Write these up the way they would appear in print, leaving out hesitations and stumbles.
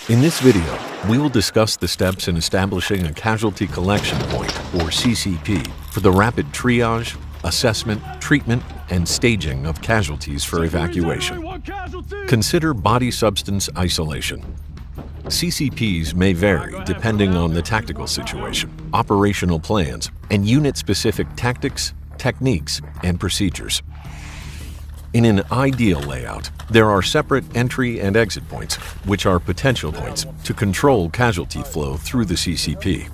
In this video, we will discuss the steps in establishing a Casualty Collection Point, or CCP, for the rapid triage, assessment, treatment, and staging of casualties for evacuation. Consider body substance isolation. CCPs may vary depending on the tactical situation, operational plans, and unit-specific tactics, techniques, and procedures. In an ideal layout, there are separate entry and exit points, which are potential points to control casualty flow through the CCP.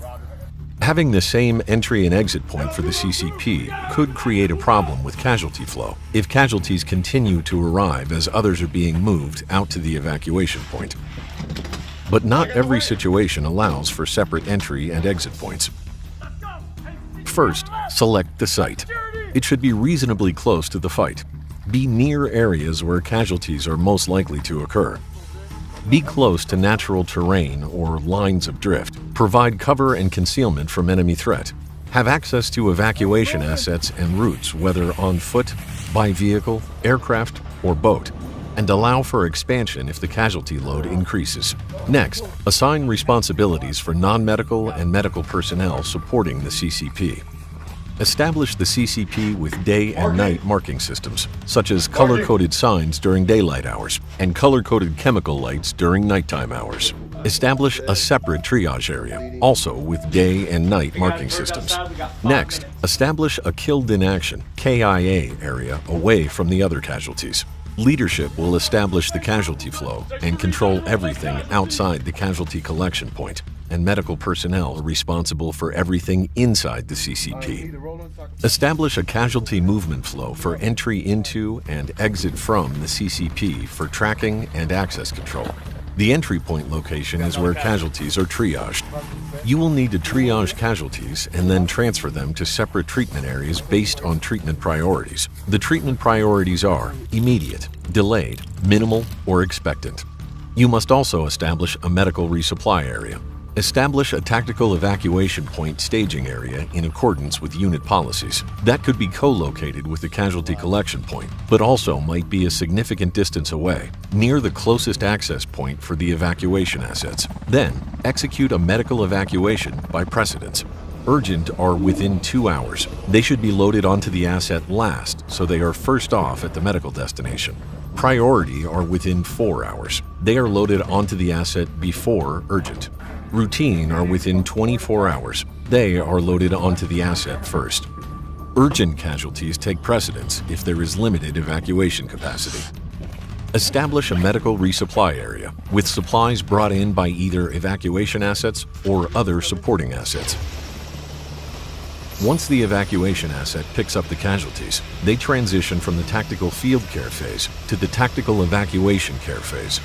Having the same entry and exit point for the CCP could create a problem with casualty flow if casualties continue to arrive as others are being moved out to the evacuation point. But not every situation allows for separate entry and exit points. First, select the site. It should be reasonably close to the fight. Be near areas where casualties are most likely to occur. Be close to natural terrain or lines of drift. Provide cover and concealment from enemy threat. Have access to evacuation assets and routes, whether on foot, by vehicle, aircraft, or boat, and allow for expansion if the casualty load increases. Next, assign responsibilities for non-medical and medical personnel supporting the CCP. Establish the CCP with day and night marking systems, such as color-coded signs during daylight hours and color-coded chemical lights during nighttime hours. Establish a separate triage area, also with day and night marking systems. Next, establish a killed in action (KIA) area away from the other casualties. Leadership will establish the casualty flow and control everything outside the casualty collection point, and medical personnel are responsible for everything inside the CCP. Establish a casualty movement flow for entry into and exit from the CCP for tracking and access control. The entry point location is where casualties are triaged. You will need to triage casualties and then transfer them to separate treatment areas based on treatment priorities. The treatment priorities are immediate, delayed, minimal, or expectant. You must also establish a medical resupply area. Establish a tactical evacuation point staging area in accordance with unit policies. That could be co-located with the casualty collection point, but also might be a significant distance away, near the closest access point for the evacuation assets. Then, execute a medical evacuation by precedence. Urgent are within 2 hours. They should be loaded onto the asset last, so they are first off at the medical destination. Priority are within 4 hours. They are loaded onto the asset before urgent. Routine are within 24 hours. They are loaded onto the asset first. Urgent casualties take precedence if there is limited evacuation capacity. Establish a medical resupply area, with supplies brought in by either evacuation assets or other supporting assets. Once the evacuation asset picks up the casualties, they transition from the tactical field care phase to the tactical evacuation care phase.